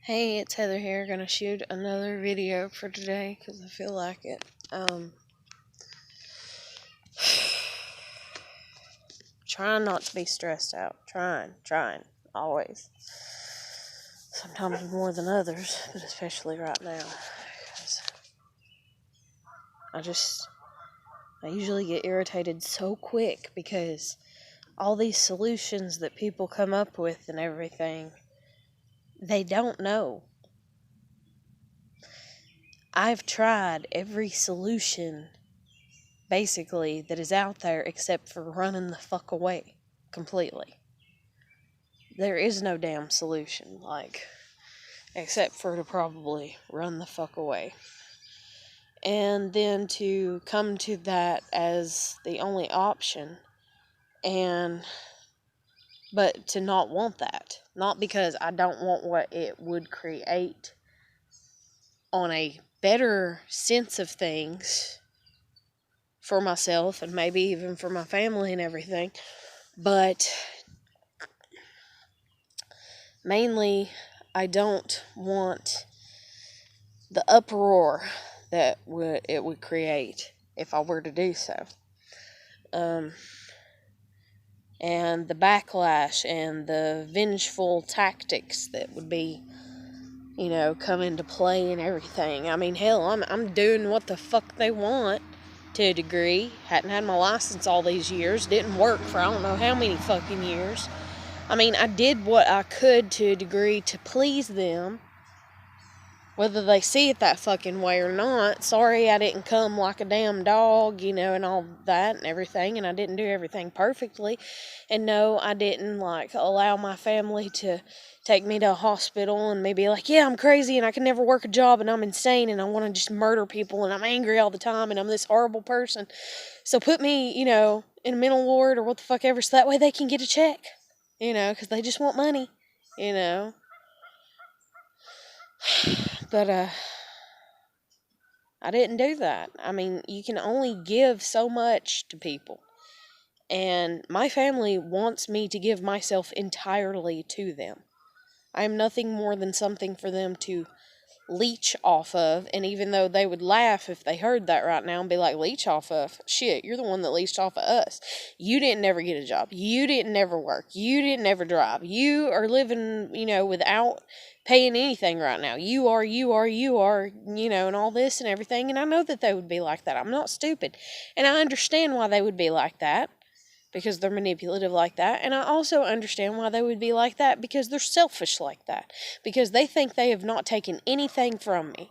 Hey, it's Heather here. Gonna shoot another video for today because I feel like it. Trying not to be stressed out. Trying, always. Sometimes more than others, but especially right now. 'Cause I usually get irritated so quick because all these solutions that people come up with and everything, they don't know. I've tried every solution basically that is out there except for running the fuck away completely. There is no damn solution, except for to probably run the fuck away. And then to come to that as the only option, but to not want that. Not because I don't want what it would create on a better sense of things for myself and maybe even for my family and everything, but mainly I don't want the uproar that it would create if I were to do so. And the backlash and the vengeful tactics that would be, come into play and everything. I mean, hell, I'm doing what the fuck they want to a degree. Hadn't had my license all these years. Didn't work for I don't know how many fucking years. I mean, I did what I could to a degree to please them. Whether they see it that fucking way or not, sorry I didn't come like a damn dog, and all that and everything, and I didn't do everything perfectly. And no, I didn't, allow my family to take me to a hospital and maybe yeah, I'm crazy and I can never work a job and I'm insane and I want to just murder people and I'm angry all the time and I'm this horrible person. So put me, in a mental ward or what the fuck ever, so that way they can get a check, because they just want money, But, I didn't do that. I mean, you can only give so much to people. And my family wants me to give myself entirely to them. I am nothing more than something for them to leech off of. And even though they would laugh if they heard that right now and be like, leech off of? Shit, you're the one that leached off of us. You didn't never get a job. You didn't never work. You didn't never drive. You are living, without paying anything right now. You are, and all this and everything. And I know that they would be like that. I'm not stupid. And I understand why they would be like that, because they're manipulative like that. And I also understand why they would be like that, because they're selfish like that. Because they think they have not taken anything from me.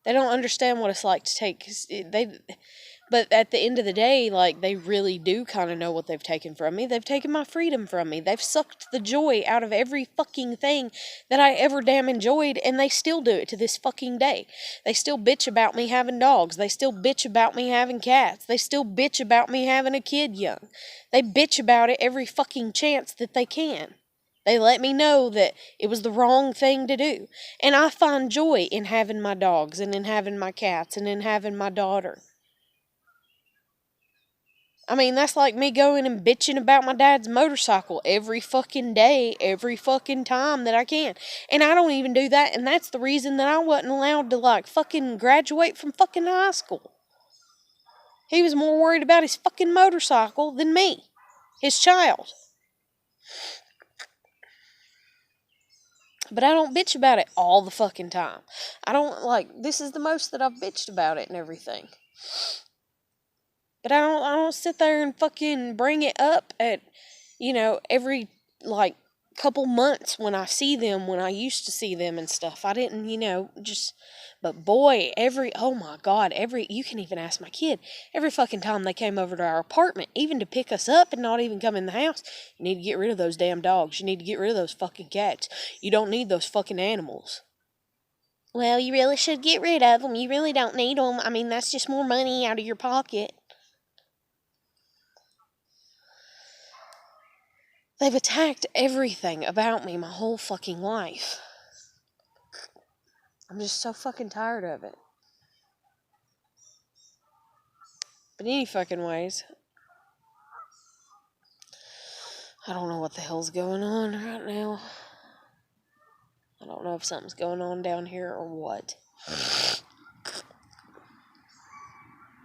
They don't understand what it's like to take, but at the end of the day, they really do kind of know what they've taken from me. They've taken my freedom from me. They've sucked the joy out of every fucking thing that I ever damn enjoyed, and they still do it to this fucking day. They still bitch about me having dogs. They still bitch about me having cats. They still bitch about me having a kid young. They bitch about it every fucking chance that they can. They let me know that it was the wrong thing to do. And I find joy in having my dogs and in having my cats and in having my daughter. I mean, that's like me going and bitching about my dad's motorcycle every fucking day, every fucking time that I can. And I don't even do that, and that's the reason that I wasn't allowed to, fucking graduate from fucking high school. He was more worried about his fucking motorcycle than me, his child. But I don't bitch about it all the fucking time. I don't, this is the most that I've bitched about it and everything. But I don't sit there and fucking bring it up at, every, couple months when I see them, when I used to see them and stuff. I didn't, but boy, oh my God, you can even ask my kid, every fucking time they came over to our apartment, even to pick us up and not even come in the house, you need to get rid of those damn dogs. You need to get rid of those fucking cats. You don't need those fucking animals. Well, you really should get rid of them. You really don't need them. I mean, that's just more money out of your pocket. They've attacked everything about me my whole fucking life. I'm just so fucking tired of it. But any fucking ways, I don't know what the hell's going on right now. I don't know if something's going on down here or what.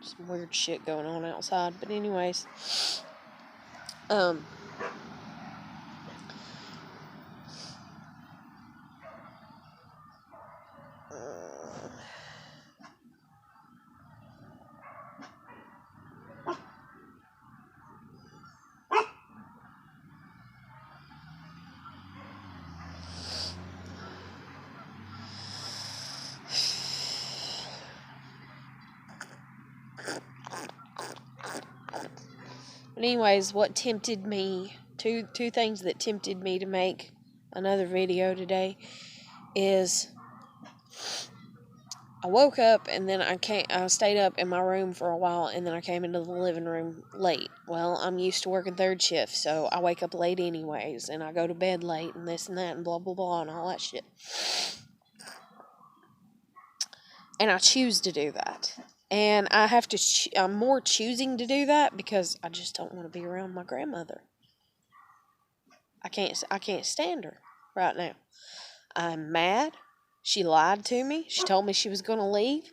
Some weird shit going on outside. But anyways. But anyways, what tempted me, two things that tempted me to make another video today is I woke up and then I stayed up in my room for a while and then I came into the living room late. Well, I'm used to working third shift, so I wake up late anyways and I go to bed late and this and that and blah blah blah and all that shit. And I choose to do that. And I have to, I'm more choosing to do that because I just don't want to be around my grandmother. I can't stand her right now. I'm mad. She lied to me. She told me she was going to leave.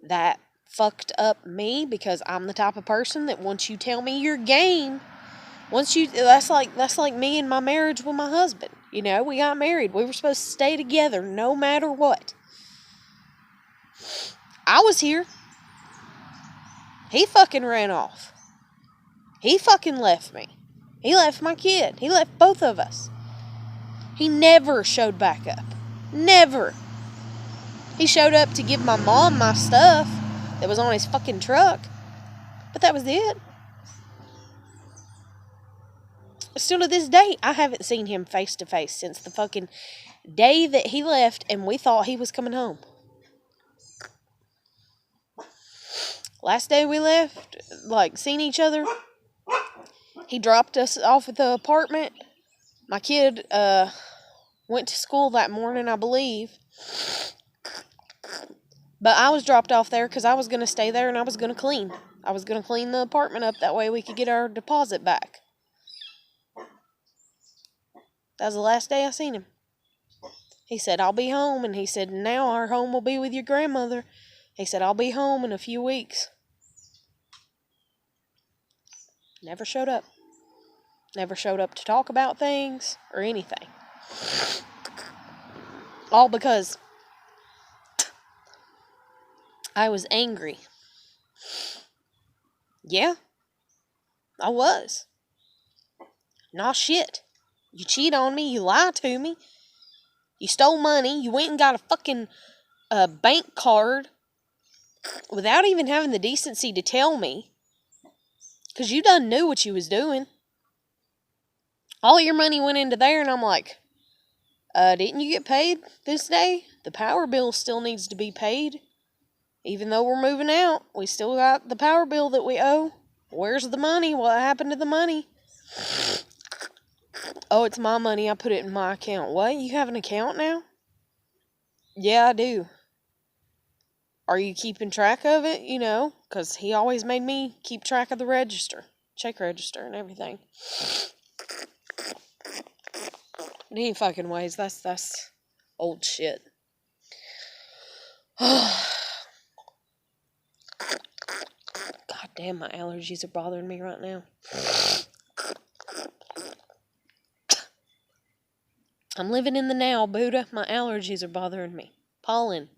That fucked up me because I'm the type of person that once you tell me your game, that's like me and my marriage with my husband. You know, we got married. We were supposed to stay together no matter what. I was here. He fucking ran off. He fucking left me. He left my kid. He left both of us. He never showed back up. Never. He showed up to give my mom my stuff that was on his fucking truck. But that was it. Still to this day, I haven't seen him face to face since the fucking day that he left and we thought he was coming home. Last day we left, seen each other, he dropped us off at the apartment. My kid went to school that morning, I believe. But I was dropped off there because I was going to stay there and I was going to clean. I was going to clean the apartment up. That way we could get our deposit back. That was the last day I seen him. He said, I'll be home. And he said, now our home will be with your grandmother. He said, I'll be home in a few weeks. Never showed up. Never showed up to talk about things or anything. All because I was angry. Yeah, I was. Nah, shit. You cheat on me, you lie to me, you stole money, you went and got a fucking bank card without even having the decency to tell me. Because you done knew what you was doing. All your money went into there, and I'm like, didn't you get paid this day? The power bill still needs to be paid. Even though we're moving out, we still got the power bill that we owe. Where's the money? What happened to the money? Oh, it's my money. I put it in my account. What? You have an account now? Yeah, I do. Are you keeping track of it? You know, because he always made me keep track of the register, check register and everything. But any fucking ways, that's old shit. God damn, my allergies are bothering me right now. I'm living in the now, Buddha. My allergies are bothering me. Pollen.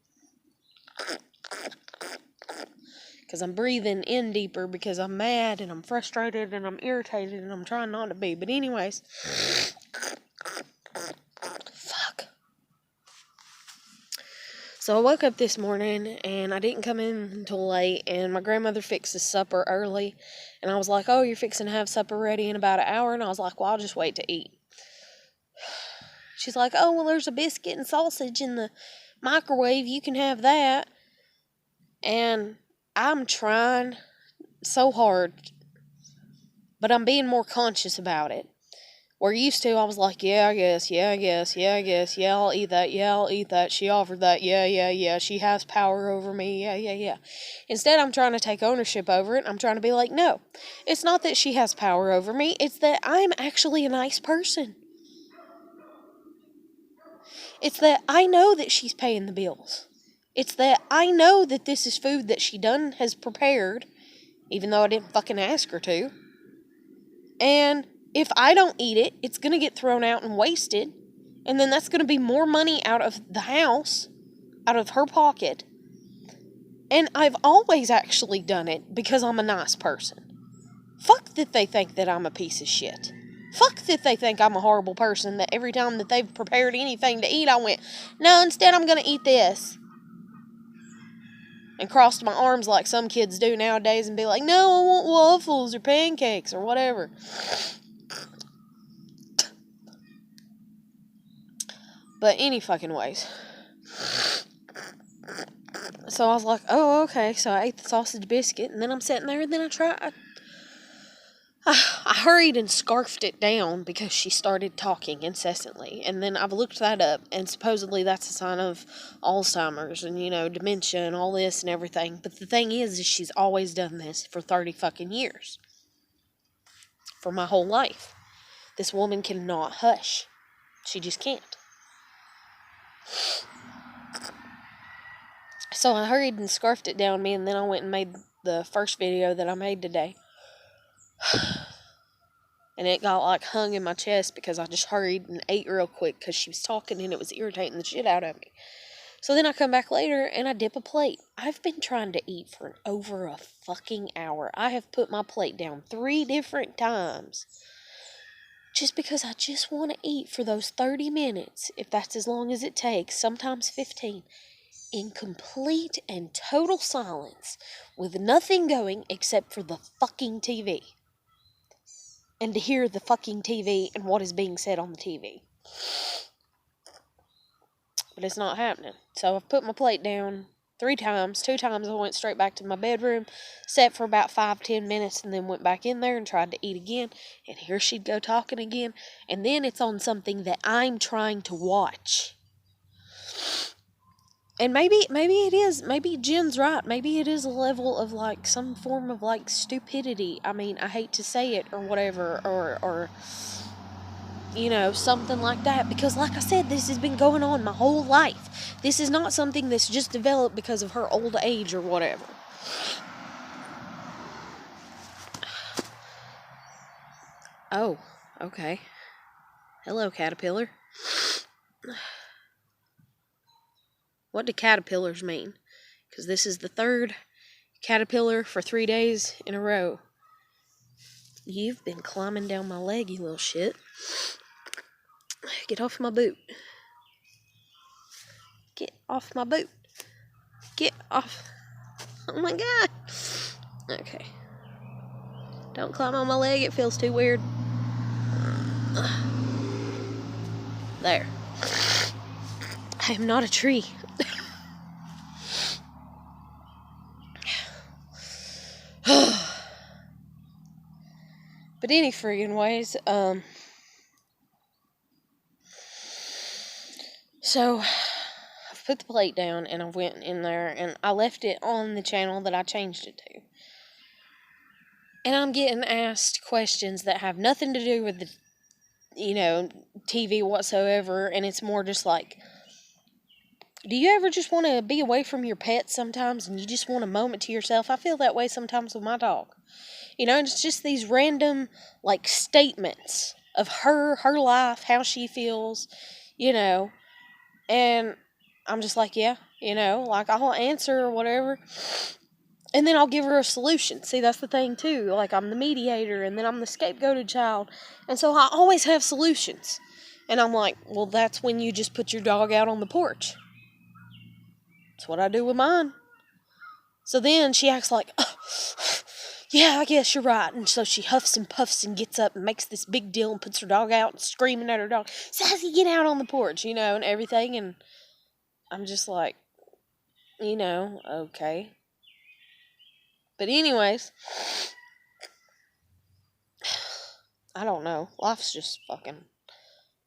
Because I'm breathing in deeper because I'm mad and I'm frustrated and I'm irritated and I'm trying not to be. But anyways. Fuck. So I woke up this morning and I didn't come in until late and my grandmother fixes supper early. And I was like, oh, you're fixing to have supper ready in about an hour? And I was like, well, I'll just wait to eat. She's like, oh, well, there's a biscuit and sausage in the microwave. You can have that. And I'm trying so hard, but I'm being more conscious about it. Where used to, I was like, yeah, I guess, yeah, I'll eat that, she offered that, yeah, she has power over me, yeah. Instead, I'm trying to take ownership over it. I'm trying to be like, no, it's not that she has power over me, it's that I'm actually a nice person. It's that I know that she's paying the bills. It's that I know that this is food that she done has prepared, even though I didn't fucking ask her to. And if I don't eat it, it's going to get thrown out and wasted. And then that's going to be more money out of the house, out of her pocket. And I've always actually done it because I'm a nice person. Fuck that they think that I'm a piece of shit. Fuck that they think I'm a horrible person, that every time that they've prepared anything to eat, I went, no, instead I'm going to eat this. And crossed my arms like some kids do nowadays and be like, no, I want waffles or pancakes or whatever. But any fucking ways. So I was like, oh, okay. So I ate the sausage biscuit, and then I'm sitting there, and then I hurried and scarfed it down because she started talking incessantly. And then I've looked that up, and supposedly that's a sign of Alzheimer's and, dementia and all this and everything. But the thing is she's always done this for 30 fucking years. For my whole life. This woman cannot hush. She just can't. So I hurried and scarfed it down me, and then I went and made the first video that I made today. And it got hung in my chest because I just hurried and ate real quick because she was talking and it was irritating the shit out of me. So then I come back later and I dip a plate. I've been trying to eat for over a fucking hour. I have put my plate down 3 different times. Just because I just want to eat for those 30 minutes, if that's as long as it takes, sometimes 15, in complete and total silence, with nothing going except for the fucking TV. And to hear the fucking TV and what is being said on the TV. But it's not happening. So I've put my plate down 3 times. 2 times I went straight back to my bedroom, sat for about 5-10 minutes, and then went back in there and tried to eat again. And here she'd go talking again. And then it's on something that I'm trying to watch. And maybe it is. Maybe Jen's right. Maybe it is a level of some form of stupidity. I mean, I hate to say it or whatever, or something like that. Because like I said, this has been going on my whole life. This is not something that's just developed because of her old age or whatever. Oh, okay. Hello, caterpillar. What do caterpillars mean? Because this is the 3rd caterpillar for 3 days in a row. You've been climbing down my leg, you little shit. Get off my boot. Get off my boot. Get off. Oh my god. Okay. Don't climb on my leg, it feels too weird. There. I am not a tree. But any friggin' ways, so I've put the plate down and I went in there and I left it on the channel that I changed it to. And I'm getting asked questions that have nothing to do with the, TV whatsoever, and it's more just do you ever just want to be away from your pet sometimes and you just want a moment to yourself? I feel that way sometimes with my dog. It's just these random, statements of her life, how she feels, and I'm just yeah, I'll answer or whatever, and then I'll give her a solution. See, that's the thing, too. I'm the mediator, and then I'm the scapegoated child, and so I always have solutions, and I'm well, that's when you just put your dog out on the porch. That's what I do with mine. So then she acts oh, yeah, I guess you're right. And so she huffs and puffs and gets up and makes this big deal and puts her dog out and screaming at her dog, Sassy, get out on the porch, and everything. And I'm just okay. But anyways, I don't know. Life's just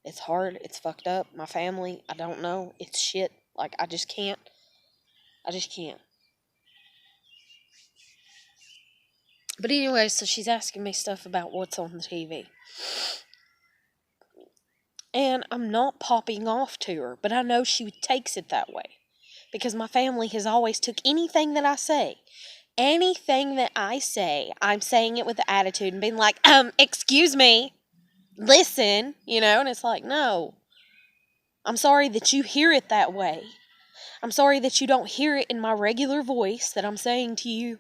it's hard. It's fucked up. My family, I don't know. It's shit. I just can't. But anyway, so she's asking me stuff about what's on the TV. And I'm not popping off to her, but I know she takes it that way. Because my family has always took anything that I say. Anything that I say, I'm saying it with attitude and being like, excuse me, listen, and it's like, no. I'm sorry that you hear it that way. I'm sorry that you don't hear it in my regular voice that I'm saying to you.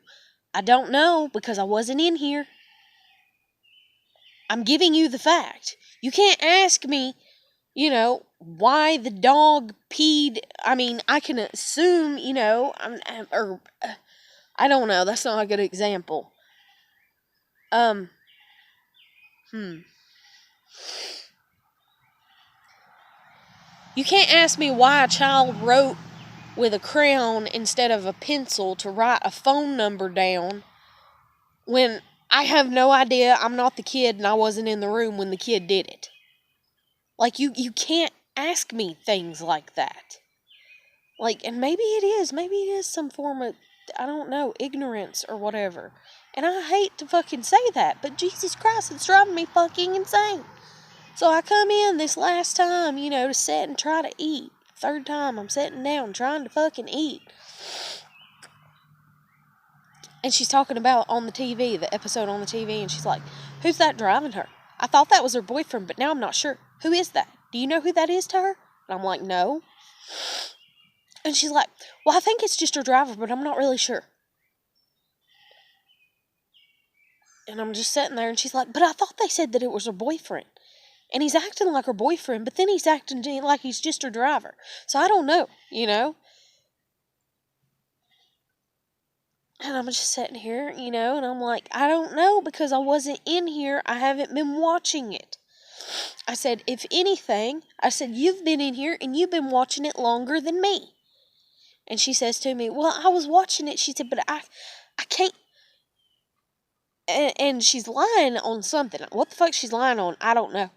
I don't know because I wasn't in here. I'm giving you the fact. You can't ask me, why the dog peed. I mean, I can assume, I don't know. That's not a good example. Um, hmm. You can't ask me why a child wrote with a crayon instead of a pencil to write a phone number down when I have no idea. I'm not the kid and I wasn't in the room when the kid did it. Like, you can't ask me things like that. Like, and maybe it is some form of, I don't know, ignorance or whatever. And I hate to fucking say that, but Jesus Christ, it's driving me fucking insane. So I come in this last time, to sit and try to eat. Third time I'm sitting down trying to fucking eat. And she's talking about on the TV, the episode on the TV, and she's like, who's that driving her? I thought that was her boyfriend, but now I'm not sure. Who is that? Do you know who that is to her? And I'm like, no. And she's like, well, I think it's just her driver, but I'm not really sure. And I'm just sitting there, and she's like, but I thought they said that it was her boyfriend. And he's acting like her boyfriend, but then he's acting like he's just her driver. So I don't know, And I'm just sitting here, and I'm like, I don't know because I wasn't in here. I haven't been watching it. I said, if anything, you've been in here and you've been watching it longer than me. And she says to me, well, I was watching it. She said, but I can't. And she's lying on something. What the fuck she's lying on, I don't know.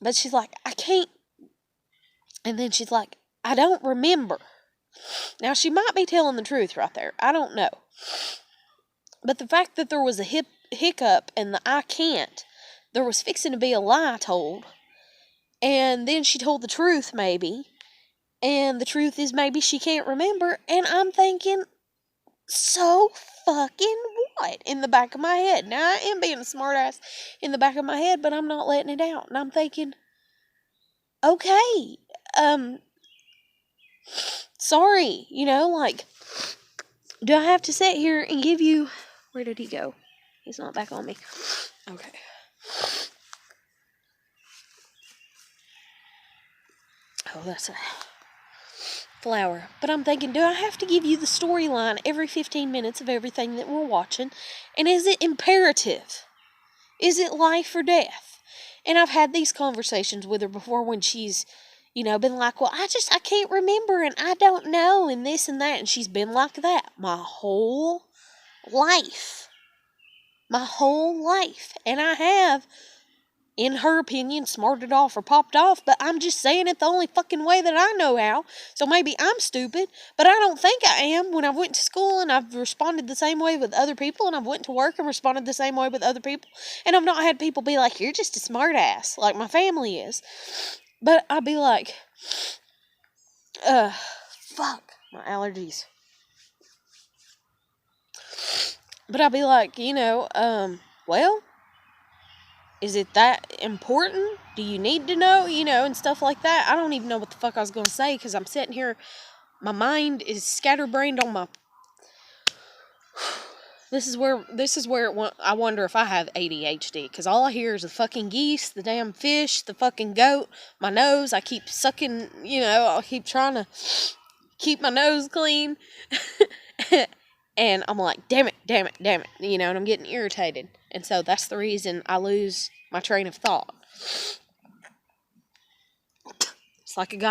But she's like, I can't. And then she's like, I don't remember. Now, she might be telling the truth right there. I don't know. But the fact that there was a hiccup and the I can't, there was fixing to be a lie told. And then she told the truth, maybe. And the truth is maybe she can't remember. And I'm thinking, so fucking what? In the back of my head. Now, I am being a smartass in the back of my head, but I'm not letting it out. And I'm thinking, okay, sorry, like, do I have to sit here and give you... Where did he go? He's not back on me. Okay. Oh, that's a flower. But I'm thinking, do I have to give you the storyline every 15 minutes of everything that we're watching? And is it imperative? Is it life or death? And I've had these conversations with her before when she's, been like, well, I can't remember and I don't know and this and that. And she's been like that my whole life. My whole life. And I have, in her opinion, smarted off or popped off, but I'm just saying it the only fucking way that I know how. So maybe I'm stupid, but I don't think I am. When I went to school and I've responded the same way with other people, and I've went to work and responded the same way with other people, and I've not had people be like, you're just a smart ass, like my family is. But I'd be like, fuck, my allergies. But I'd be like, well, is it that important? Do you need to know? And stuff like that. I don't even know what the fuck I was going to say because I'm sitting here. My mind is scatterbrained on my... This is where I wonder if I have ADHD because all I hear is the fucking geese, the damn fish, the fucking goat, my nose. I keep sucking, I keep trying to keep my nose clean. And I'm like, damn it, and I'm getting irritated. And so that's the reason I lose my train of thought. It's like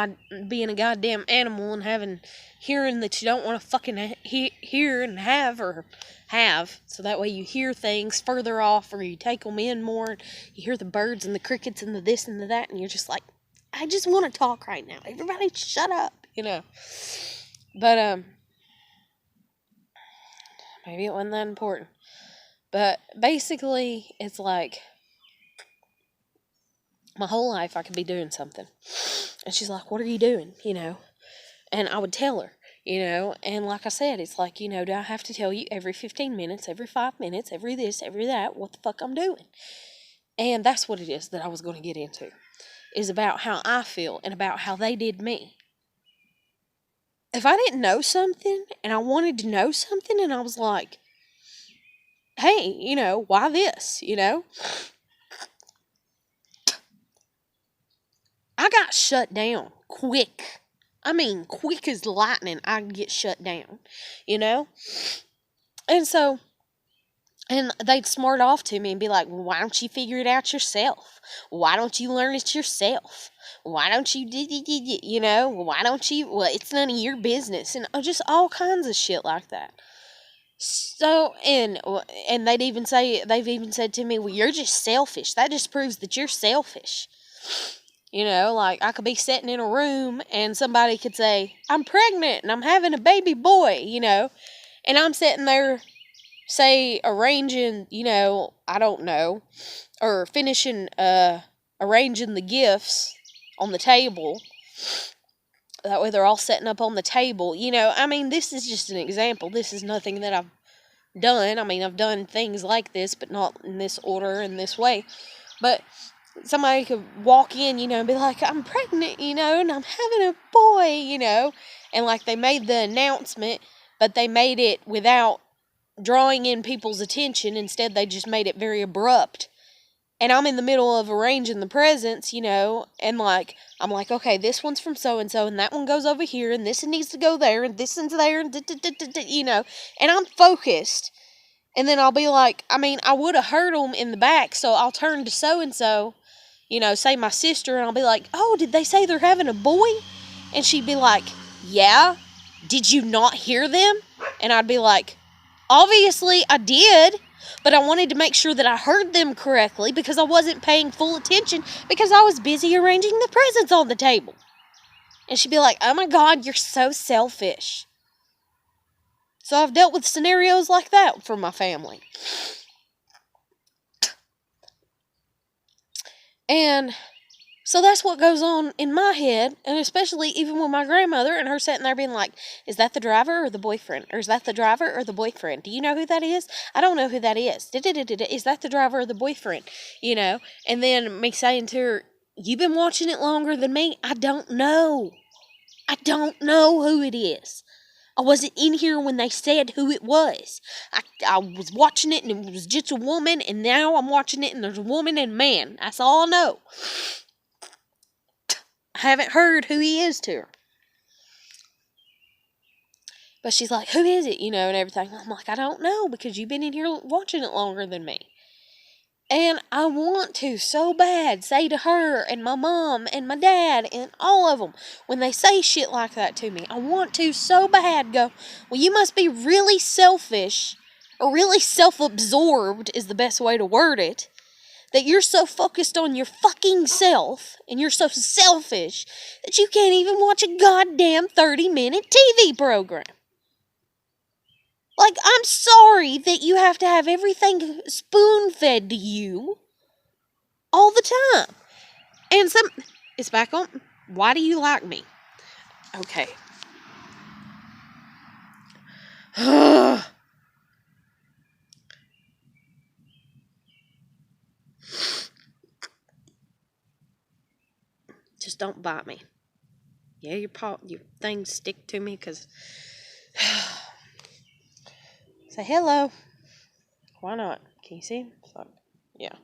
being a goddamn animal and having hearing that you don't want to fucking hear and have. So that way you hear things further off or you take them in more. You hear the birds and the crickets and the this and the that. And you're just like, I just want to talk right now. Everybody shut up, But, maybe it wasn't that important. But basically, it's like, My whole life I could be doing something. And she's like, what are you doing? And I would tell her, and like I said, it's like, do I have to tell you every 15 minutes, every 5 minutes, every this, every that, what the fuck I'm doing? And that's what it is that I was going to get into, is about how I feel and about how they did me. If I didn't know something and I wanted to know something and I was like, hey, why this, I got shut down quick. I mean, quick as lightning, I get shut down, And so, and they'd smart off to me and be like, well, why don't you figure it out yourself? Why don't you learn it yourself? Why don't you, why don't you, well, it's none of your business. And just all kinds of shit like that. So, and they've even said to me, well, you're just selfish. That just proves that you're selfish. Like I could be sitting in a room and somebody could say, I'm pregnant and I'm having a baby boy, and I'm sitting there, say, arranging, I don't know, or finishing, arranging the gifts on the table. That way they're all setting up on the table, I mean, this is just an example. This is nothing that I've done. I mean, I've done things like this, but not in this order, in this way. But somebody could walk in, and be like, I'm pregnant, and I'm having a boy, and like they made the announcement, but they made it without drawing in people's attention. Instead, they just made it very abrupt. And I'm in the middle of arranging the presents, and like, I'm like, okay, this one's from so-and-so, and that one goes over here, and this one needs to go there, and this one's there, and and I'm focused. And then I'll be like, I mean, I would have heard them in the back, so I'll turn to so-and-so, say my sister, and I'll be like, oh, did they say they're having a boy? And she'd be like, yeah. Did you not hear them? And I'd be like, obviously I did, but I wanted to make sure that I heard them correctly because I wasn't paying full attention because I was busy arranging the presents on the table. And she'd be like, oh my God, you're so selfish. So I've dealt with scenarios like that from my family. And so that's what goes on in my head, and especially even with my grandmother and her sitting there being like, is that the driver or the boyfriend? Or is that the driver or the boyfriend? Do you know who that is? I don't know who that is. Is that the driver or the boyfriend? And then me saying to her, you've been watching it longer than me? I don't know. I don't know who it is. I wasn't in here when they said who it was. I was watching it and it was just a woman, and now I'm watching it and there's a woman and a man. That's all I know. I haven't heard who he is to her. But she's like, who is it, and everything. I'm like, I don't know, because you've been in here watching it longer than me. And I want to so bad say to her and my mom and my dad and all of them, when they say shit like that to me, I want to so bad go, well, you must be really selfish, or really self-absorbed is the best way to word it, that you're so focused on your fucking self, and you're so selfish, that you can't even watch a goddamn 30-minute TV program. Like, I'm sorry that you have to have everything spoon-fed to you all the time. And it's back on. Why do you like me? Okay. Just don't bite me. Yeah, your things stick to me, because... Say hello. Why not? Can you see? So, yeah.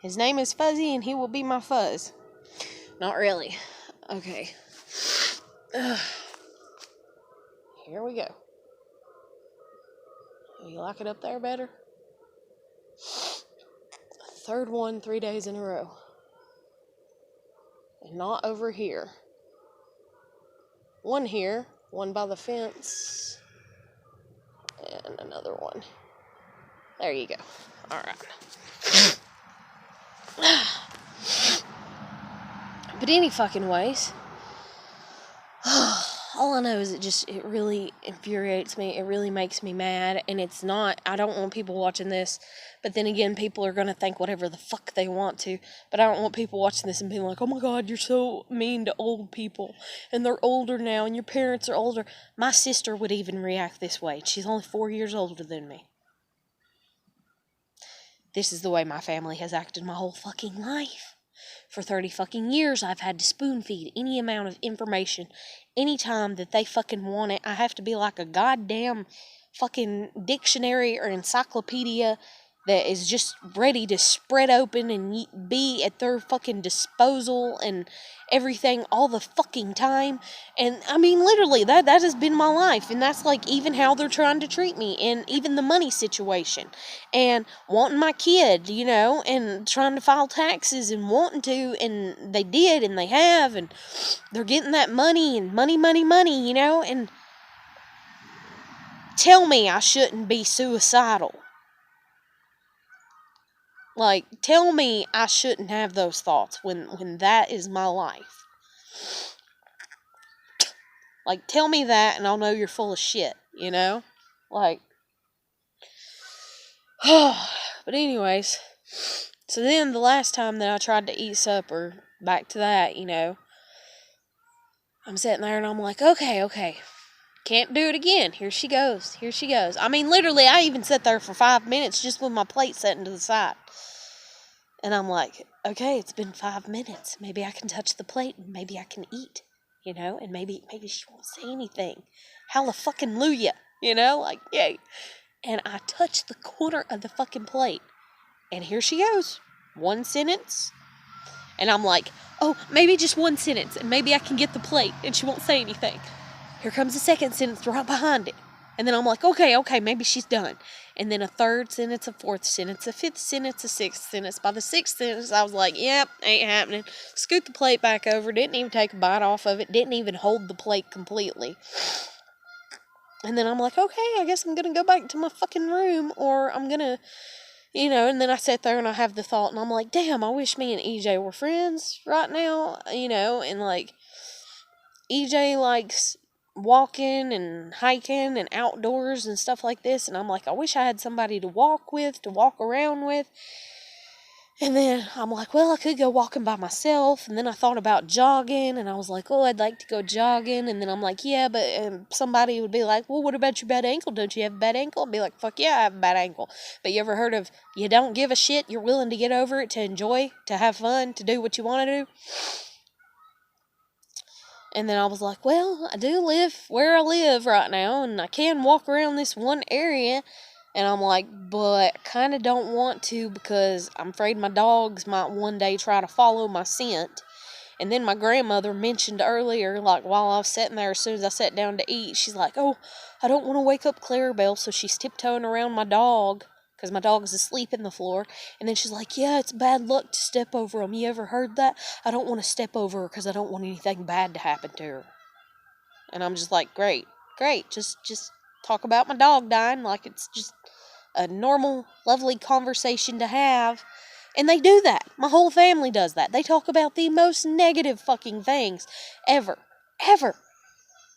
His name is Fuzzy, and he will be my fuzz. Not really. Okay. Here we go. You like it up there better? Third one 3 days in a row. And not over here. One here, one by the fence, and another one. There you go. Alright. But any fucking ways, all all I know is it really infuriates me. It really makes me mad. And it's not, I don't want people watching this. But then again, people are going to think whatever the fuck they want to. But I don't want people watching this and being like, oh my God, you're so mean to old people. And they're older now and your parents are older. My sister would even react this way. She's only 4 years older than me. This is the way my family has acted my whole fucking life. For 30 fucking years, I've had to spoon feed any amount of information. Anytime that they fucking want it, I have to be like a goddamn fucking dictionary or encyclopedia that is just ready to spread open and be at their fucking disposal and everything all the fucking time. And I mean, literally, that has been my life. And that's like even how they're trying to treat me, and even the money situation, and wanting my kid, you know, and trying to file taxes and wanting to, and they did, and they have, and they're getting that money and money, you know, and tell me I shouldn't be suicidal. Like, tell me I shouldn't have those thoughts when that is my life. Like, tell me that and I'll know you're full of shit, you know? Like, but anyways, so then the last time that I tried to eat supper, back to that, you know, I'm sitting there and I'm like, okay, can't do it again. Here she goes. I mean, literally, I even sat there for 5 minutes just with my plate setting to the side. And I'm like, okay, it's been 5 minutes. Maybe I can touch the plate and maybe I can eat, you know, and maybe she won't say anything. Hallelujah, you know, like, yay. And I touched the corner of the fucking plate. And here she goes. One sentence. And I'm like, oh, maybe just one sentence and maybe I can get the plate and she won't say anything. Here comes the second sentence right behind it. And then I'm like, okay, maybe she's done. And then a third sentence, a fourth sentence, a fifth sentence, a sixth sentence. By the sixth sentence, I was like, yep, ain't happening. Scoot the plate back over. Didn't even take a bite off of it. Didn't even hold the plate completely. And then I'm like, okay, I guess I'm going to go back to my fucking room, or I'm going to, you know, and then I sat there and I have the thought, and I'm like, damn, I wish me and EJ were friends right now, you know, and like, EJ likes walking and hiking and outdoors and stuff like this, and I'm like, I wish I had somebody to walk around with. And then I'm like, well, I could go walking by myself. And then I thought about jogging, and I was like, oh, I'd like to go jogging. And then I'm like, yeah, but somebody would be like, well, what about your bad ankle? Don't you have a bad ankle? I'd be like, fuck yeah, I have a bad ankle. But you ever heard of, you don't give a shit, you're willing to get over it, to enjoy, to have fun, to do what you want to do? And then I was like, well, I do live where I live right now, and I can walk around this one area. And I'm like, but I kind of don't want to, because I'm afraid my dogs might one day try to follow my scent. And then my grandmother mentioned earlier, like while I was sitting there, as soon as I sat down to eat, she's like, oh, I don't want to wake up Clarabelle. So she's tiptoeing around my dog, because my dog's asleep in the floor. And then she's like, yeah, it's bad luck to step over them. You ever heard that? I don't want to step over her because I don't want anything bad to happen to her. And I'm just like, great. Just talk about my dog dying like it's just a normal, lovely conversation to have. And they do that. My whole family does that. They talk about the most negative fucking things ever.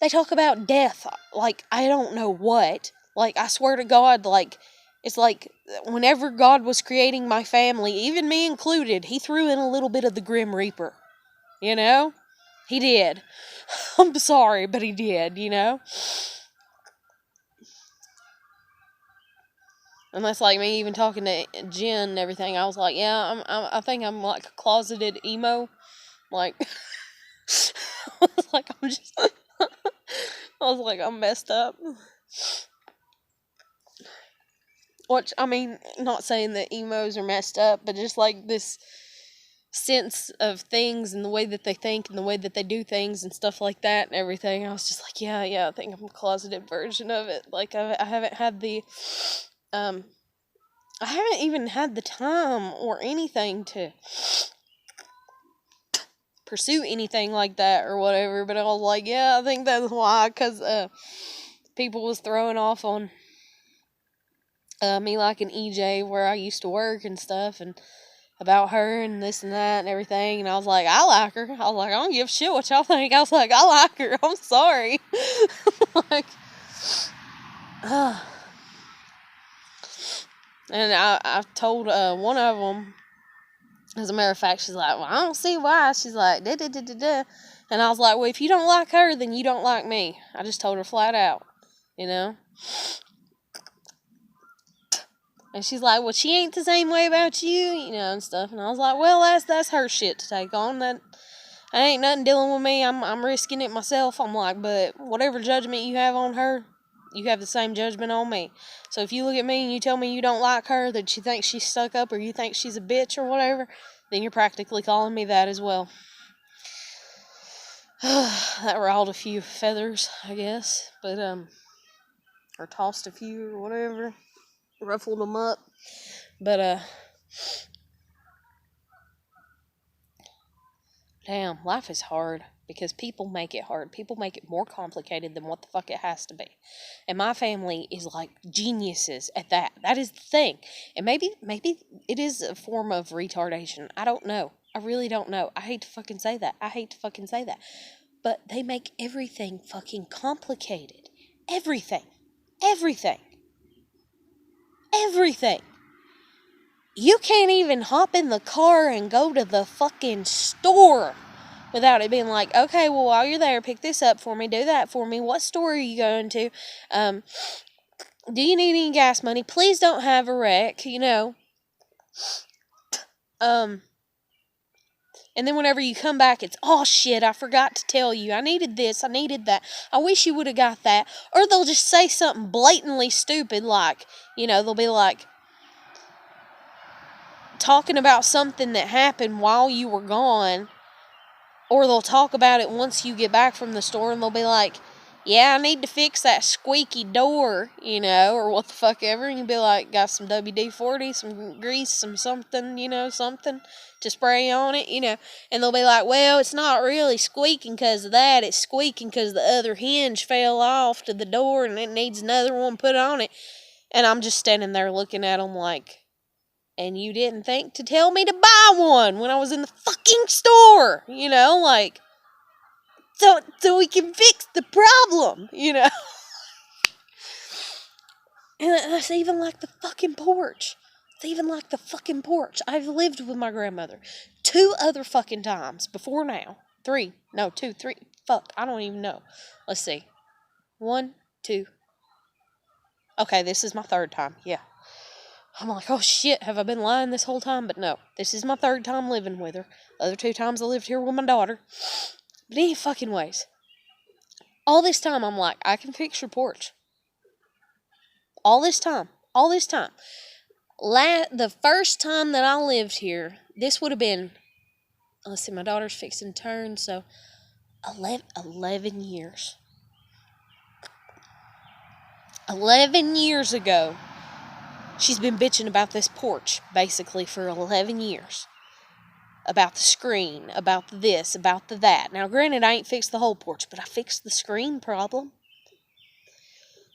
They talk about death like I don't know what. Like, I swear to God, like, it's like whenever God was creating my family, even me included, he threw in a little bit of the Grim Reaper. You know? He did. I'm sorry, but he did, you know? And that's like me even talking to Jen and everything. I was like, yeah, I think I'm like a closeted emo. Like, I was like, I'm messed up. Which, I mean, not saying that emos are messed up, but just like this sense of things and the way that they think and the way that they do things and stuff like that and everything. I was just like, yeah, I think I'm a closeted version of it. Like, I haven't had the, I haven't even had the time or anything to pursue anything like that or whatever, but I was like, yeah, I think that's why, because, people was throwing off on, me liking EJ where I used to work and stuff, and about her and this and that and everything. And I was like, I like her. I was like, I don't give a shit what y'all think. I was like, I like her. I'm sorry. Like, and I told one of them, as a matter of fact, she's like, well, I don't see why. She's like, da da da da da. And I was like, well, if you don't like her, then you don't like me. I just told her flat out, you know? And she's like, well, she ain't the same way about you, you know, and stuff. And I was like, well, that's her shit to take on. That ain't nothing dealing with me. I'm risking it myself. I'm like, but whatever judgment you have on her, you have the same judgment on me. So if you look at me and you tell me you don't like her, that you think she's stuck up or you think she's a bitch or whatever, then you're practically calling me that as well. That riled a few feathers, I guess, but or tossed a few or whatever, ruffled them up, but damn, life is hard because people make it hard. People make it more complicated than what the fuck it has to be, and my family is like geniuses at that. That is the thing, and maybe it is a form of retardation. I don't know. I really don't know. I hate to fucking say that. But they make everything fucking complicated. Everything. Everything. Everything. You can't even hop in the car and go to the fucking store without it being like, okay, well, while you're there, pick this up for me, do that for me. What store are you going to? Do you need any gas money? Please don't have a wreck, you know. And then whenever you come back, it's, oh shit, I forgot to tell you. I needed this, I needed that. I wish you would have got that. Or they'll just say something blatantly stupid like, you know, they'll be like, talking about something that happened while you were gone. Or they'll talk about it once you get back from the store and they'll be like, yeah, I need to fix that squeaky door, you know, or what the fuck ever. And you'll be like, got some WD-40, some grease, some something, you know, something to spray on it, you know. And they'll be like, well, it's not really squeaking because of that. It's squeaking because the other hinge fell off to the door and it needs another one put on it. And I'm just standing there looking at them like, and you didn't think to tell me to buy one when I was in the fucking store, you know, like, so we can fix the problem, you know. And that's even like the fucking porch. It's even like the fucking porch. I've lived with my grandmother 2 other fucking times before now. 3. No, 2, 3. Fuck, I don't even know. Let's see. 1, 2. Okay, this is my 3rd time. Yeah. I'm like, oh shit, have I been lying this whole time? But no, this is my 3rd time living with her. The other 2 times I lived here with my daughter. But any fucking ways. All this time I'm like, I can fix your porch. All this time. The first time that I lived here, this would have been, let's see, my daughter's fixing turn, so 11 years. 11 years ago, she's been bitching about this porch, basically, for 11 years. About the screen, about this, about the that. Now, granted, I ain't fixed the whole porch, but I fixed the screen problem.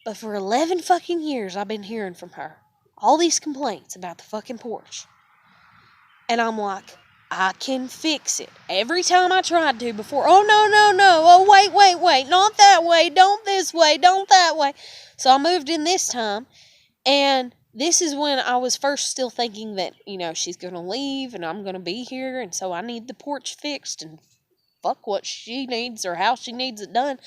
But for 11 fucking years, I've been hearing from her all these complaints about the fucking porch. And I'm like, I can fix it. Every time I tried to before, oh, no. Oh, wait. Not that way. Don't this way. Don't that way. So I moved in this time. And this is when I was first still thinking that, you know, she's going to leave and I'm going to be here. And so I need the porch fixed and fuck what she needs or how she needs it done.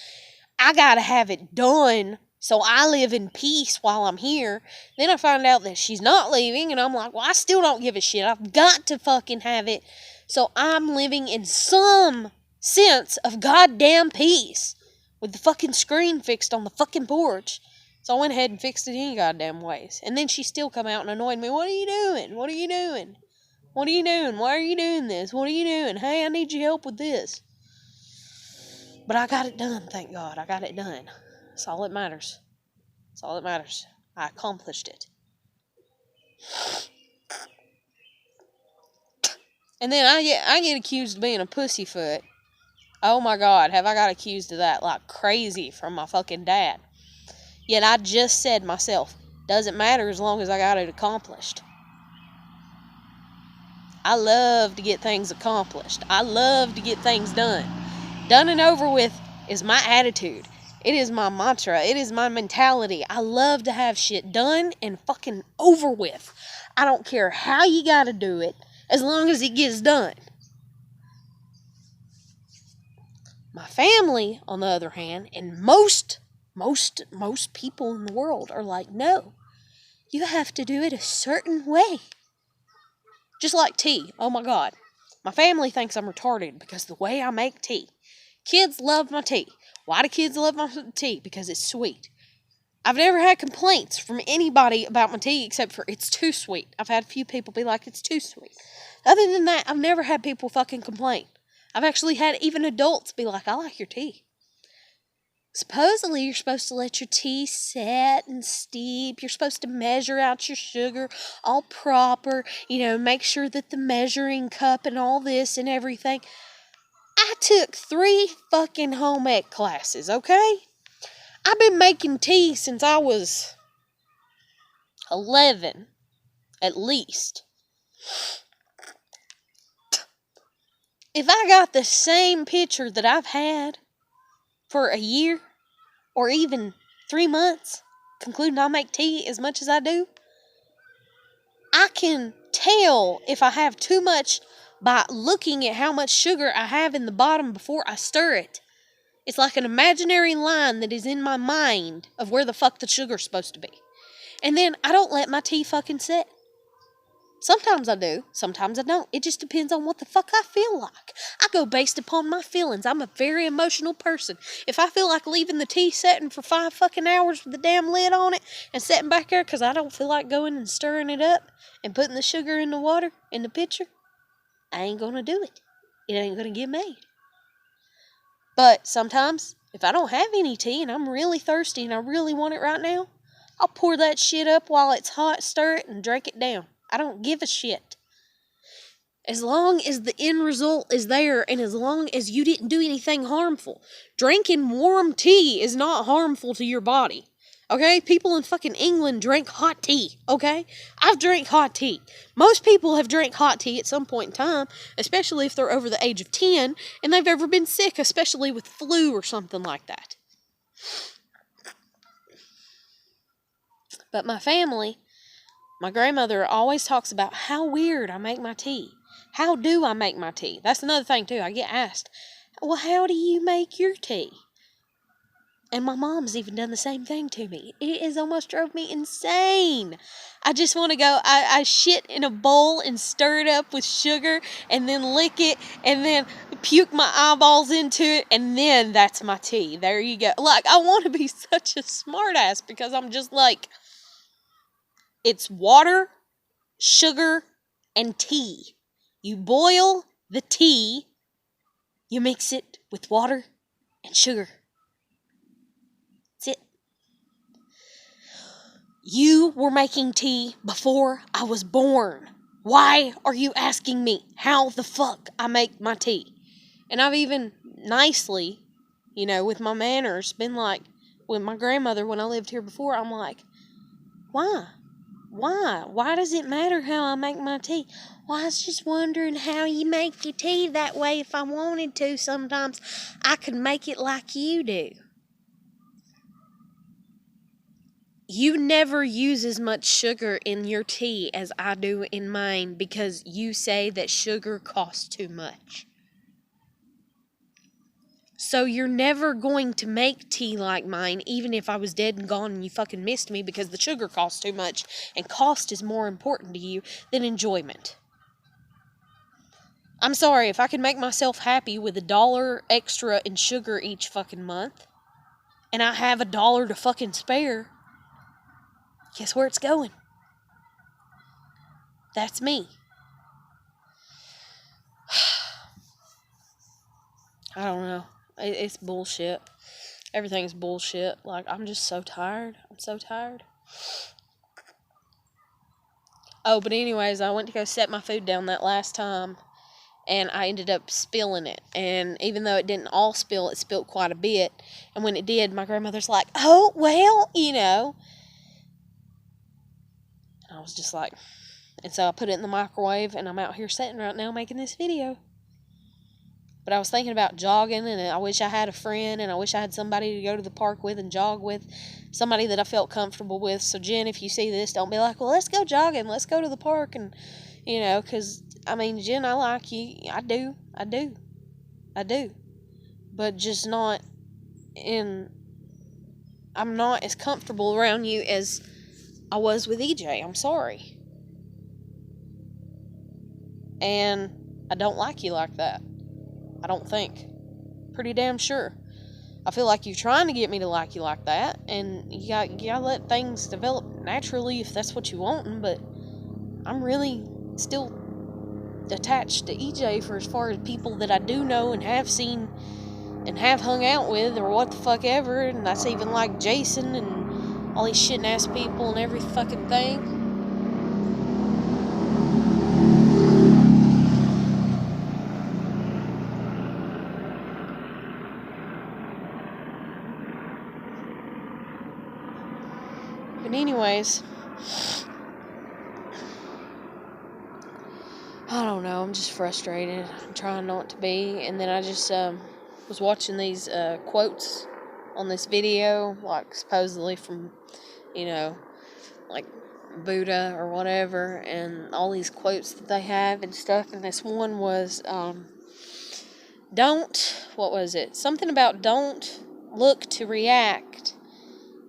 I got to have it done so I live in peace while I'm here. Then I find out that she's not leaving, and I'm like, well, I still don't give a shit. I've got to fucking have it. So I'm living in some sense of goddamn peace with the fucking screen fixed on the fucking porch. So I went ahead and fixed it any goddamn ways. And then she still come out and annoyed me. What are you doing? Why are you doing this? What are you doing? Hey, I need your help with this. But I got it done, thank God. I got it done. That's all that matters. I accomplished it. And then I get accused of being a pussyfoot. Oh my God, have I got accused of that like crazy from my fucking dad. Yet I just said myself, doesn't matter as long as I got it accomplished. I love to get things accomplished. I love to get things done. Done and over with is my attitude. It is my mantra. It is my mentality. I love to have shit done and fucking over with. I don't care how you gotta do it, as long as it gets done. My family, on the other hand, and most people in the world are like, no, you have to do it a certain way. Just like tea. Oh my God. My family thinks I'm retarded because the way I make tea. Kids love my tea. Why do kids love my tea? Because it's sweet. I've never had complaints from anybody about my tea except for it's too sweet. I've had a few people be like, it's too sweet. Other than that, I've never had people fucking complain. I've actually had even adults be like, I like your tea. Supposedly, you're supposed to let your tea set and steep. You're supposed to measure out your sugar all proper. Make sure that the measuring cup and all this and everything. I took 3 fucking home ec classes, okay? I've been making tea since I was 11, at least. If I got the same picture that I've had for a year, or even 3 months, concluding I make tea as much as I do, I can tell if I have too much by looking at how much sugar I have in the bottom before I stir it. It's like an imaginary line that is in my mind of where the fuck the sugar's supposed to be. And then I don't let my tea fucking set. Sometimes I do, sometimes I don't. It just depends on what the fuck I feel like. I go based upon my feelings. I'm a very emotional person. If I feel like leaving the tea setting for 5 fucking hours with the damn lid on it and setting back there because I don't feel like going and stirring it up and putting the sugar in the water in the pitcher, I ain't gonna do it. It ain't gonna get made. But sometimes, if I don't have any tea and I'm really thirsty and I really want it right now, I'll pour that shit up while it's hot, stir it, and drink it down. I don't give a shit. As long as the end result is there and as long as you didn't do anything harmful. Drinking warm tea is not harmful to your body. Okay? People in fucking England drink hot tea. Okay? I've drank hot tea. Most people have drank hot tea at some point in time, especially if they're over the age of 10 and they've ever been sick, especially with flu or something like that. But my family, my grandmother always talks about how weird I make my tea. How do I make my tea? That's another thing, too. I get asked, well, how do you make your tea? And my mom's even done the same thing to me. It has almost drove me insane. I just want to go, I shit in a bowl and stir it up with sugar and then lick it and then puke my eyeballs into it and then that's my tea. There you go. Like, I want to be such a smartass because I'm just like, it's water, sugar, and tea. You boil the tea, you mix it with water and sugar. That's it. You were making tea before I was born. Why are you asking me how the fuck I make my tea? And I've even nicely, with my manners, been like, with my grandmother when I lived here before, I'm like, why? Why? Why does it matter how I make my tea? Well, I was just wondering how you make your tea that way. If I wanted to, sometimes I could make it like you do. You never use as much sugar in your tea as I do in mine because you say that sugar costs too much. So you're never going to make tea like mine, even if I was dead and gone and you fucking missed me because the sugar costs too much, and cost is more important to you than enjoyment. I'm sorry, if I could make myself happy with $1 extra in sugar each fucking month, and I have $1 to fucking spare, guess where it's going? That's me. I don't know. It's bullshit. Everything's bullshit. Like, I'm just so tired. I'm so tired. Oh, but anyways, I went to go set my food down that last time, and I ended up spilling it. And even though it didn't all spill, it spilled quite a bit. And when it did, my grandmother's like, oh, well, And I was just like, And so I put it in the microwave, and I'm out here sitting right now making this video. But I was thinking about jogging, and I wish I had a friend, and I wish I had somebody to go to the park with and jog with, somebody that I felt comfortable with. So, Jen, if you see this, don't be like, well, let's go jogging, let's go to the park, and, because, Jen, I like you. I do. But just not I'm not as comfortable around you as I was with EJ. I'm sorry. And I don't like you like that. I don't think. Pretty damn sure. I feel like you're trying to get me to like you like that, and you gotta let things develop naturally if that's what you want, but I'm really still attached to EJ for as far as people that I do know and have seen and have hung out with, or what the fuck ever, and that's even like Jason and all these shitting ass people and every fucking thing. But anyways, I don't know, I'm just frustrated. I'm trying not to be. And then I just was watching these quotes on this video, like supposedly from, like Buddha or whatever, and all these quotes that they have and stuff. And this one was, what was it? Something about don't look to react,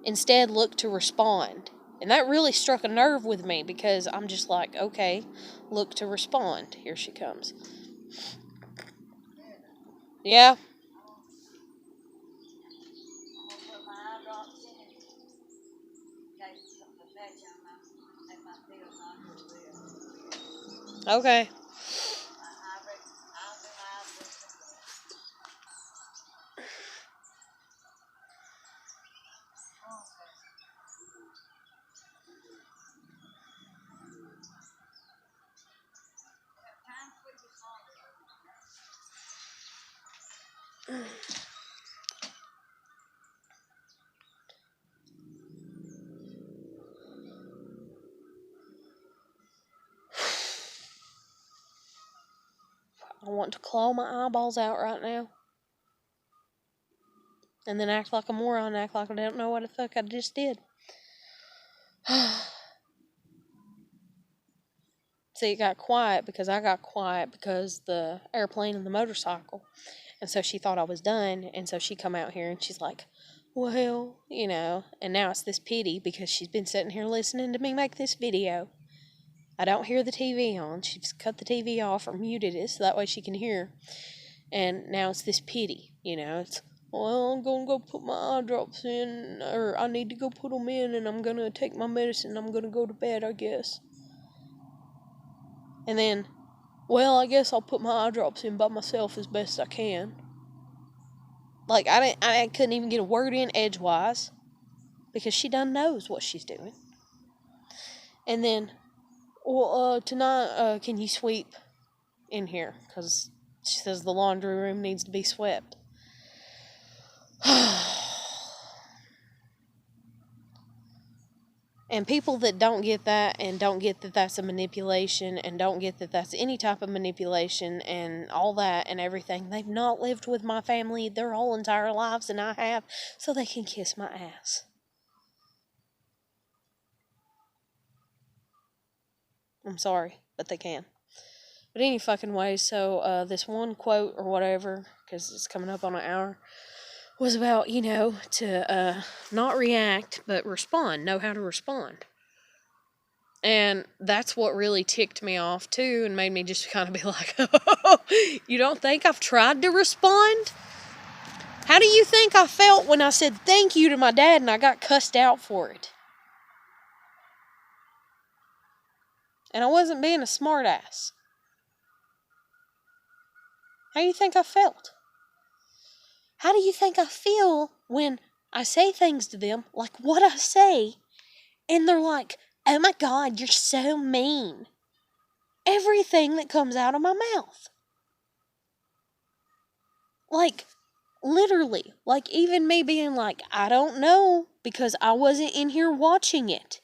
instead look to respond. And that really struck a nerve with me, because I'm just like, okay, look to respond. Here she comes. Yeah. Okay. I want to claw my eyeballs out right now. And then act like a moron, act like I don't know what the fuck I just did. See, it got quiet because I got quiet because the airplane and the motorcycle. And so she thought I was done, and so she come out here and she's like, well, and now it's this pity because she's been sitting here listening to me make this video. I don't hear the TV on. She's cut the TV off or muted it so that way she can hear. And now it's this pity, it's, well, I'm going to go put my eye drops in, or I need to go put them in, and I'm going to take my medicine, I'm going to go to bed, I guess. And then, well, I guess I'll put my eye drops in by myself as best I can. Like, I couldn't even get a word in edgewise, because she done knows what she's doing. And then, well, tonight, can you sweep in here? Because she says the laundry room needs to be swept. And people that don't get that, and don't get that that's a manipulation, and don't get that that's any type of manipulation, and all that and everything, they've not lived with my family their whole entire lives, and I have, so they can kiss my ass. I'm sorry, but they can. But any fucking way, so this one quote or whatever, because it's coming up on an hour, was about, to not react, but respond, know how to respond. And that's what really ticked me off, too, and made me just kind of be like, oh, you don't think I've tried to respond? How do you think I felt when I said thank you to my dad and I got cussed out for it? And I wasn't being a smartass. How do you think I felt? How do you think I feel when I say things to them, like what I say, and they're like, oh my God, you're so mean. Everything that comes out of my mouth. Like, literally. Like, even me being like, I don't know, because I wasn't in here watching it.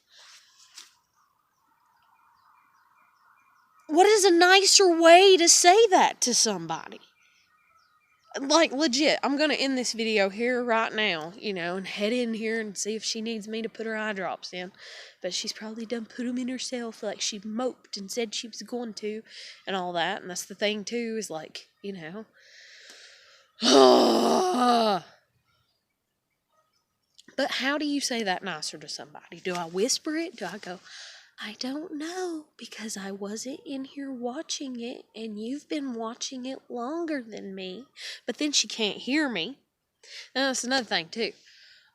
what is a nicer way to say that to somebody? Like, legit, I'm going to end this video here right now, and head in here and see if she needs me to put her eye drops in. But she's probably done put them in herself, like she moped and said she was going to, and all that. And that's the thing, too, is like, But how do you say that nicer to somebody? Do I whisper it? Do I go, I don't know, because I wasn't in here watching it, and you've been watching it longer than me. But then she can't hear me. And that's another thing, too.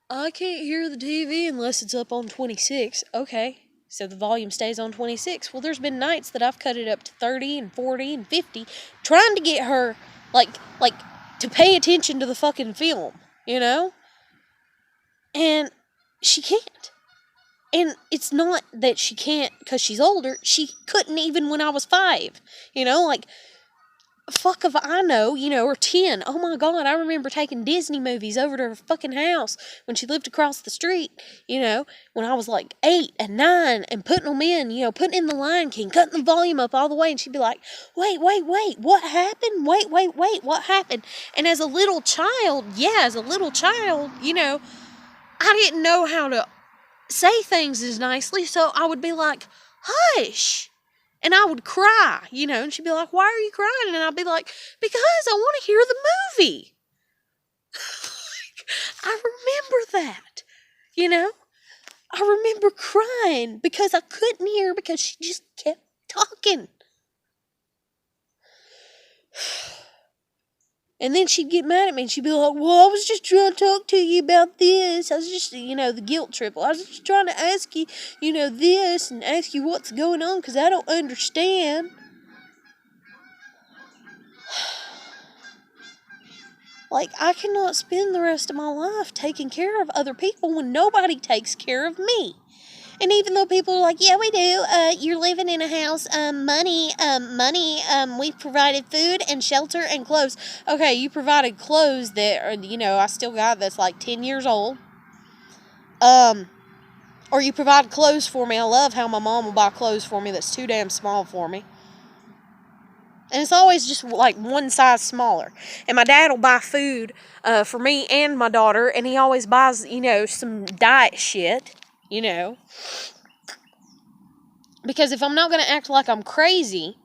I can't hear the TV unless it's up on 26. Okay, so the volume stays on 26. Well, there's been nights that I've cut it up to 30 and 40 and 50, trying to get her, like, to pay attention to the fucking film, And she can't. And it's not that she can't because she's older. She couldn't even when I was 5. Fuck if I know, or 10. Oh my God, I remember taking Disney movies over to her fucking house when she lived across the street, when I was like 8 and 9 and putting them in, putting in The Lion King, cutting the volume up all the way. And she'd be like, wait, what happened? Wait, what happened? And as a little child, I didn't know how to say things as nicely, so I would be like, hush, and I would cry, and she'd be like, why are you crying? And I'd be like, because I want to hear the movie. I remember that, I remember crying because I couldn't hear because she just kept talking. And then she'd get mad at me and she'd be like, well, I was just trying to talk to you about this. I was just, the guilt trip. I was just trying to ask you, this and ask you what's going on because I don't understand. Like, I cannot spend the rest of my life taking care of other people when nobody takes care of me. And even though people are like, yeah, we do, you're living in a house, money, we've provided food and shelter and clothes. Okay, you provided clothes that, I still got that's like 10 years old. Or you provide clothes for me. I love how my mom will buy clothes for me that's too damn small for me. And it's always just like one size smaller. And my dad will buy food for me and my daughter, and he always buys, some diet shit. Because if I'm not going to act like I'm crazy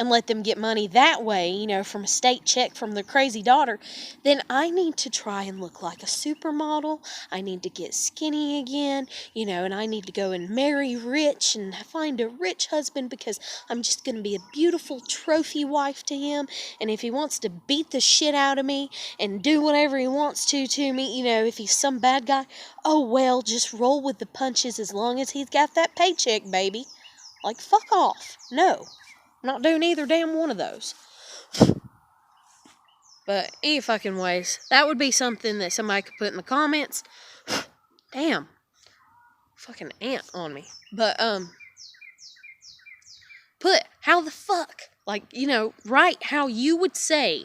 and let them get money that way, from a state check from their crazy daughter, then I need to try and look like a supermodel. I need to get skinny again, and I need to go and marry rich and find a rich husband because I'm just going to be a beautiful trophy wife to him. And if he wants to beat the shit out of me and do whatever he wants to me, if he's some bad guy, oh well, just roll with the punches as long as he's got that paycheck, baby. Like, fuck off. No. I'm not doing either damn one of those. But any fucking ways, that would be something that somebody could put in the comments. Damn. Fucking ant on me. But, put how the fuck, write how you would say.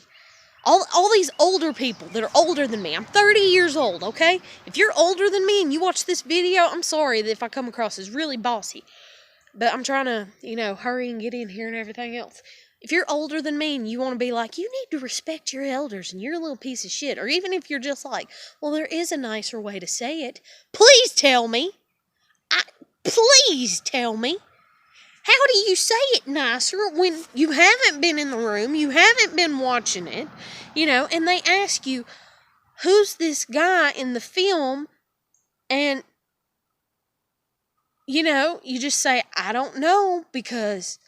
All these older people that are older than me. I'm 30 years old, okay? If you're older than me and you watch this video, I'm sorry that if I come across as really bossy. But I'm trying to, hurry and get in here and everything else. If you're older than me and you want to be like, you need to respect your elders and you're a little piece of shit. Or even if you're just like, well, there is a nicer way to say it. Please tell me. Please tell me. How do you say it nicer when you haven't been in the room, you haven't been watching it, and they ask you, who's this guy in the film? And you just say, I don't know, because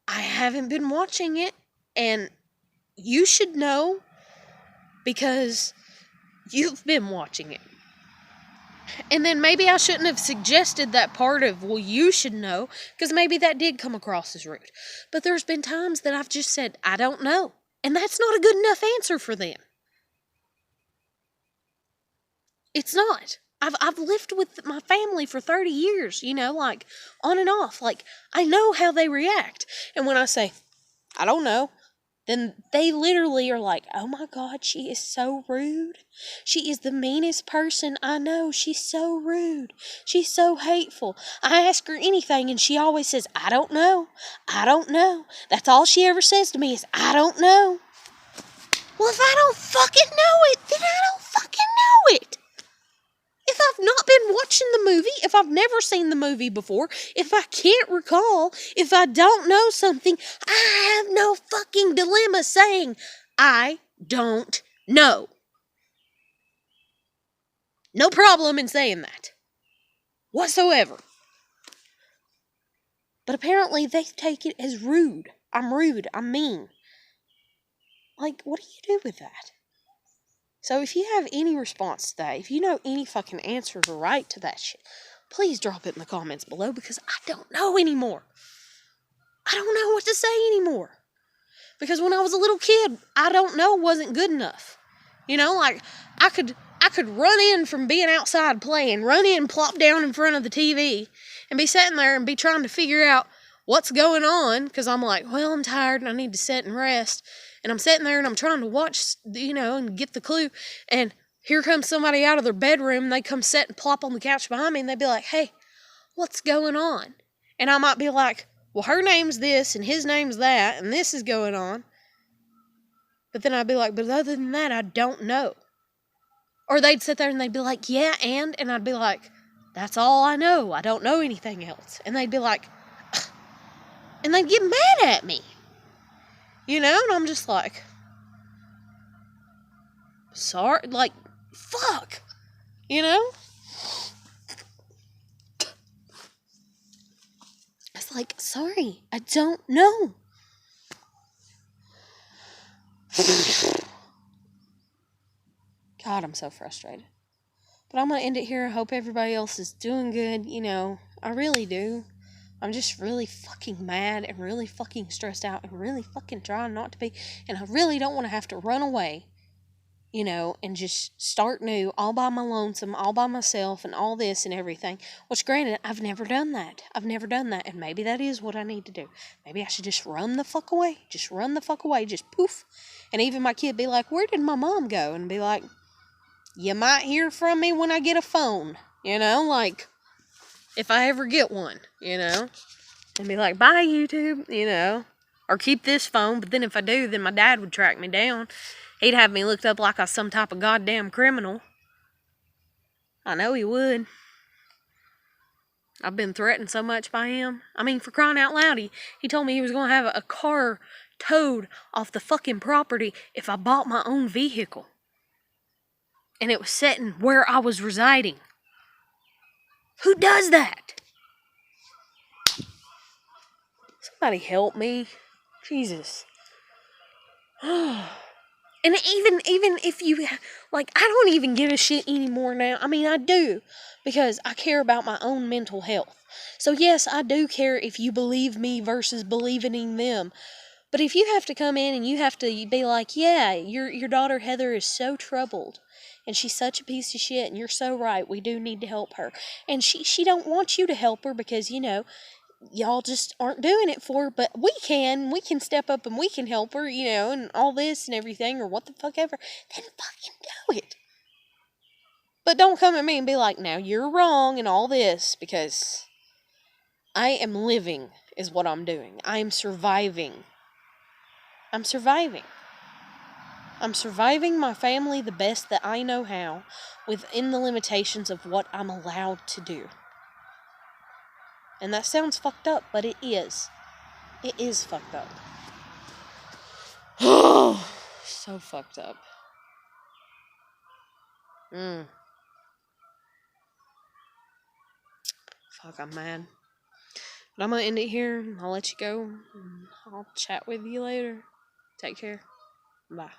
I haven't been watching it, and you should know, because you've been watching it. And then maybe I shouldn't have suggested that part of, well, you should know, because maybe that did come across as rude. But there's been times that I've just said, I don't know, and that's not a good enough answer for them. It's not. I've lived with my family for 30 years, on and off. I know how they react. And when I say, I don't know, then they literally are like, oh my God, she is so rude. She is the meanest person I know. She's so rude. She's so hateful. I ask her anything and she always says, I don't know. I don't know. That's all she ever says to me is, I don't know. Well, if I don't fucking know it, then I don't fucking know it. If I've not been watching the movie, if I've never seen the movie before, if I can't recall, if I don't know something, I have no fucking dilemma saying, I don't know. No problem in saying that. Whatsoever. But apparently they take it as rude. I'm rude. I'm mean. Like, what do you do with that? So if you have any response to that, if you know any fucking answer to right to that shit, please drop it in the comments below because I don't know anymore. I don't know what to say anymore. Because when I was a little kid, I don't know wasn't good enough. You know, like I could run in from being outside playing, run in, plop down in front of the TV, and be sitting there and be trying to figure out what's going on because I'm like, well, I'm tired and I need to sit and rest. And I'm sitting there and I'm trying to watch, you know, and get the clue. And here comes somebody out of their bedroom and they come sit and plop on the couch behind me and they'd be like, hey, what's going on? And I might be like, well, her name's this and his name's that and this is going on. But then I'd be like, but other than that, I don't know. Or they'd sit there and they'd be like, yeah, and I'd be like, that's all I know. I don't know anything else. And they'd be like, ugh. And they'd get mad at me. You know, and I'm just like, sorry, like, fuck. You know? It's like, sorry, I don't know. God, I'm so frustrated. But I'm going to end it here. I hope everybody else is doing good. You know, I really do. I'm just really fucking mad and really fucking stressed out and really fucking trying not to be. And I really don't want to have to run away, you know, and just start new all by my lonesome, all by myself and all this and everything. Which, granted, I've never done that. And maybe that is what I need to do. Maybe I should just run the fuck away. Just run the fuck away. Just poof. And even my kid be like, where did my mom go? And be like, you might hear from me when I get a phone. You know, like, if I ever get one, you know. And be like, bye, YouTube, you know. Or keep this phone, but then if I do, then my dad would track me down. He'd have me looked up like I was some type of goddamn criminal. I know he would. I've been threatened so much by him. I mean, for crying out loud, he told me he was going to have a car towed off the fucking property if I bought my own vehicle. And it was sitting where I was residing. Who does that? Somebody help me. Jesus. And even if you, like, I don't even give a shit anymore now. I mean, I do, because I care about my own mental health. So yes, I do care if you believe me versus believing in them. But if you have to come in and you have to be like, yeah, your daughter Heather is so troubled, and she's such a piece of shit, and you're so right, we do need to help her. And she don't want you to help her because, you know, y'all just aren't doing it for her, but we can step up and we can help her, you know, and all this and everything, or what the fuck ever, then fucking do it. But don't come at me and be like, now you're wrong and all this, because I am living is what I'm doing. I am surviving. I'm surviving my family the best that I know how, within the limitations of what I'm allowed to do. And that sounds fucked up, but it is. It is fucked up. Oh, so fucked up. Fuck, I'm mad. But I'm gonna end it here. I'll let you go. I'll chat with you later. Take care. Bye.